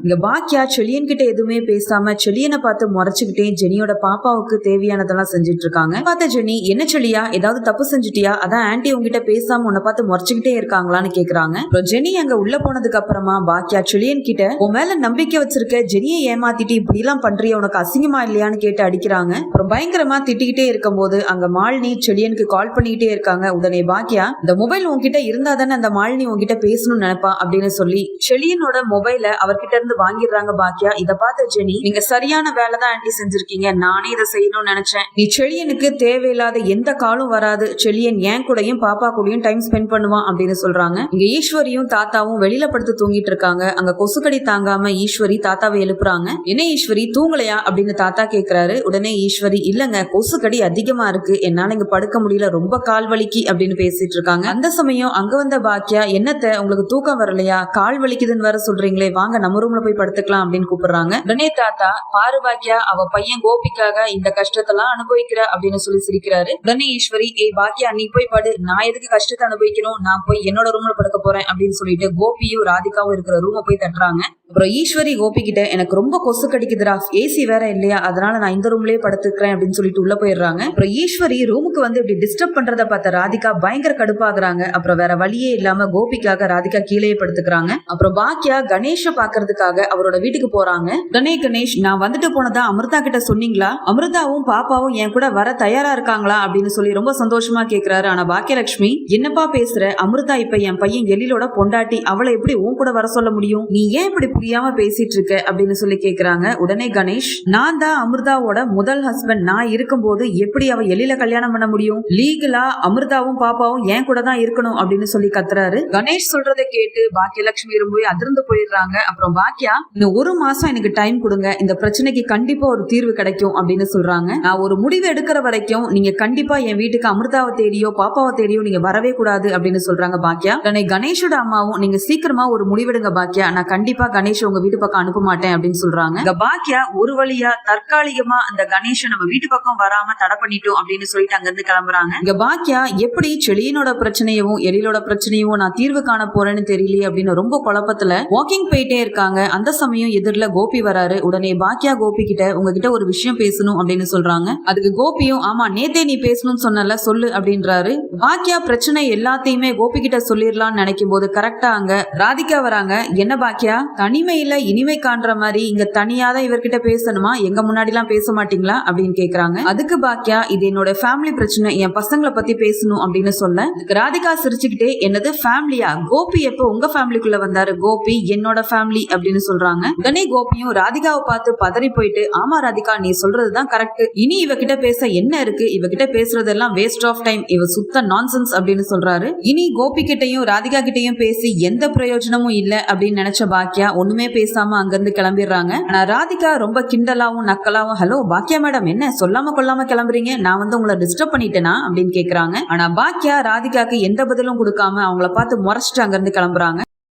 இங்க பாக்கியா செலியன் கிட்ட எதுவுமே பேசாம செலியனை பார்த்து முறைச்சுக்கிட்டே ஜெனியோட பாப்பாவுக்கு தேவையானதெல்லாம் செஞ்சுட்டு இருக்காங்க. பார்த்த ஜெனி, என்ன செலியா, ஏதாவது தப்பு செஞ்சுட்டியா? அதான் ஆன்டி உங்ககிட்ட பேசாம உன்னை பார்த்து முறைச்சுக்கிட்டே இருக்காங்களான்னு கேக்குறாங்க. அப்புறம் ஜெனி அங்க உள்ள போனதுக்கு அப்புறமா பாக்கியா செலியன் கிட்ட, உன் மேல நம்பிக்கை வச்சிருக்க, ஜெனியை ஏமாத்திட்டு இப்படி எல்லாம் பண்றிய, உனக்கு அசிங்கமா இல்லையான்னு கேட்டு அடிக்கிறாங்க. அப்புறம் பயங்கரமா திட்டிக்கிட்டே இருக்கும் போது அங்க மாலினி செலியனுக்கு கால் பண்ணிக்கிட்டே இருக்காங்க. உடனே பாக்கியா, இந்த மொபைல் உன்கிட்ட இருந்தா தானே அந்த மாலினி உன்கிட்ட பேசணும்னு நினைப்பா அப்படின்னு சொல்லி செலியனோட மொபைல அவர்கிட்ட இருந்து வாங்கிடுறாங்க பாக்கியா. இத பார்த்த ஜெனி, நீங்க சரியான வேலை தான் ஆன்டி செஞ்சிருக்கீங்க, நானே இதை செய்யணும்னு நினைச்சேன். நீ செலியனுக்கு தேவையில்லாத எந்த காலும் வராது, செலியன் என் கூடயும் பாப்பா கூடயும் டைம் ஸ்பெண்ட் பண்ணுவான் அப்படின்னு சொல்றாங்க. இங்க ஈஸ்வரியும் தாத்தாவும் வெளியில படுத்து தூங்கிட்டு இருக்காங்க. அங்க கொசுக்கடி தாங்காம ஈஸ்வரி தாத்தாவை எழுப்புறாங்க. என்ன ஈஸ்வரி, தூங்கலையா அப்படின்னு தாத்தா கேக்குறாரு. உடனே ஈஸ்வரி, இல்லங்க கொசுக்கடி அதிகமா இருக்கு, என்னால இங்க படுக்க முடியல, ரொம்ப கால் வலிக்கு அப்படின்னு பேசிட்டு இருக்காங்க. அந்த சமயம் அங்க வந்த பாக்கியா, என்னத்த உங்களுக்கு தூக்கம் வரலையா, கால் வலிக்குதுன்னு வேற சொல்றீங்களே, வாங்க நம்ம ரூம்ல போய் படுத்துக்கலாம் அப்படின்னு கூப்பிடுறாங்க. உடனே தாத்தா, பாரு பாக்கியா, அவ பையன் கோபிக்காக இந்த கஷ்டத்தெல்லாம் அனுபவிக்கிற அப்படின்னு சொல்லி சிரிக்கிறாரு. உடனே ஈஸ்வரி, ஏய் பாக்கியா நீ போய் படு, நான் எதுக்கு கஷ்டத்தை அனுபவிக்கணும், நான் போய் என்னோட ரூம்ல படுக்க போறேன் அப்படின்னு சொல்லிட்டு கோபியும் ராதிகாவும் இருக்கிற ரூமை போய் தட்டுறாங்க. அப்புறம் ஈஸ்வரி கோபி கிட்ட, எனக்கு ரொம்ப கொசு கடிக்குதுடா, ஏசி வேற இல்லையா, அதனால நான் இந்த ரூம்லயே படுத்துக்கிறேன் அப்படின்னு சொல்லிட்டு உள்ள போயிடுறாங்க. அப்புறம் ஈஸ்வரி ரூமுக்கு வந்து இப்படி டிஸ்டர்ப் பண்றத பார்த்த ராதிகா பயங்கர கடுப்பாகிறாங்க. அப்புறம் வேற வழியே இல்லாம கோபிக்காக ராதிகா கீழே படுத்துக்கிறாங்க. அப்புறம் பாக்கியா கணேஷ பாக்குறதுக்காக அவரோட வீட்டுக்கு போறாங்க. உடனே கணேஷ், நான் வந்துட்டு போனதா அமிர்தா கிட்ட சொன்னீங்களா, அமிர்தாவும் பாப்பாவும் என் கூட வர தயாரா இருக்காங்களா அப்படின்னு சொல்லி ரொம்ப சந்தோஷமா கேக்குறாரு. ஆனா பாக்கியலட்சுமி, என்னப்பா பேசுற, அமிர்தா இப்ப என் பையன் எழிலோட பொண்டாட்டி, அவளை எப்படி உன் கூட வர சொல்ல முடியும், நீ ஏன் இப்படி புரியாம பேசிட்டு இருக்க அப்படின்னு சொல்லி கேக்குறாங்க. உடனே கணேஷ், நான் தான் அமிர்தாவோட முதல் ஹஸ்பண்ட், நான் இருக்கும்போது எப்படி அவ எழில கல்யாணம் பண்ண முடியும், லீகலா அமிர்தாவும் பாப்பாவும் என் கூட தான் இருக்கணும் அப்படின்னு சொல்லி கத்துறாரு. கணேஷ் சொல்றதை கேட்டு பாக்கியலட்சுமி ரொம்ப அதிர்ந்து போயிடுறாங்க. அப்புறம் பாக்கியா, இன்னும் 1 மாசம் எனக்கு டைம் கொடுங்க, இந்த பிரச்சனைக்கு கண்டிப்பா ஒரு தீர்வு கிடைக்கும் அப்படின்னு சொல்றாங்க. நான் ஒரு முடிவு எடுக்கிற வரைக்கும் நீங்க கண்டிப்பா என் வீட்டுக்கு அமிர்தாவை தேடியோ பாப்பாவை தேடியோ நீங்க வரவே கூடாது அப்படின்னு சொல்றாங்க பாக்கியா. உடனே கணேஷோட அம்மாவும், நீங்க சீக்கிரமா ஒரு முடிவெடுங்க பாக்கியா, நான் கண்டிப்பா கணேஷ் உங்க வீட்டு பக்கம் அனுப்ப மாட்டேன் அப்படின்னு சொல்றாங்க. பாக்கியா ஒரு வழியா தற்காலிகமா அந்த கணேஷ நம்ம வீட்டு பக்கம் வராம தடை பண்ணிட்டோம் அப்படின்னு சொல்லிட்டு அங்க இருந்து கிளம்புறாங்க. இங்க பாக்கியா, எப்படி செலியனோட பிரச்சனையவும் எழிலோட பிரச்சனையும் நான் தீர்வு காண போறேன்னு தெரியலையே அப்படின்னு ரொம்ப குழப்பத்துல வாக்கிங் போயிட்டே இருக்காங்க. அந்த சமயம் எதிரில கோபி வராரு. உடனே பாக்கியா கோபி கிட்ட, உங்ககிட்ட ஒரு விஷயம் பேசணும் அப்படின்னு சொல்றாங்க. அதுக்கு கோபியும், ஆமா நேத்தே நீ பேசணும்னு சொன்னல, சொல்லு அப்படின்றாரு. பாக்கியா பிரச்சனை எல்லாத்தையுமே கோபி கிட்ட சொல்லிடலாம்னு நினைக்கும் போது கரெக்டா அங்க ராதிகா வராங்க. என்ன பாக்கியா, தனிமையில இனிமை காண்ற மாதிரி இங்க தனியாதான் இவர்கிட்ட பேசணுமா, எங்க முன்னாடி எல்லாம் பேச மாட்டீங்களா அப்படின்னு கேக்குறாங்க. அதுக்கு பாக்கியா, இது என்னோட ஃபேமிலி பிரச்சனை, என் பசங்களை பத்தி பேசணும் அப்படின்னு சொல்ல ராதிகா சிரிச்சுக்கிட்டே, என்னது ஃபேமிலியா, கோபி எப்ப உங்க ஃபேமிலிக்குள்ள வந்தாரு, கோபி என்னோட ஃபேமிலி அப்படின்னு சொல்றாங்க. உடனே கோபியும் ராதிகாவை பார்த்து பதறி போயிட்டு, ஆமா ராதிகா நீ சொல்றதுதான் கரெக்ட், இனி இவகிட்ட பேச என்ன இருக்கு, இவகிட்ட பேசுறதெல்லாம் வேஸ்ட் ஆஃப் டைம், இவ சுத்த நான்சென்ஸ் அப்படின்னு சொல்றாரு. இனி கோபி கிட்டையும் ராதிகா கிட்டையும் பேசி எந்த பிரயோஜனமும் இல்ல அப்படின்னு நினைச்ச பாக்கியா ஒண்ணுமே பேசாம அங்கிருந்து கிளம்பிடுறாங்க. ஆனா ராதிகா ரொம்ப கிண்டலாவும் நக்கலாவும், ஹலோ பாக்கியா மேடம், என்ன சொல்லாம கொள்ளாம கிளம்புறீங்க, நான் வந்து உங்களை டிஸ்டர்ப் பண்ணிட்டேனா அப்படின்னு கேக்குறாங்க. ஆனா பாக்கியா ராதிகாக்கு எந்த பதிலும் கொடுக்காம அவங்கள பார்த்து முறைச்சிட்டு அங்கிருந்து கிளம்புறாங்க.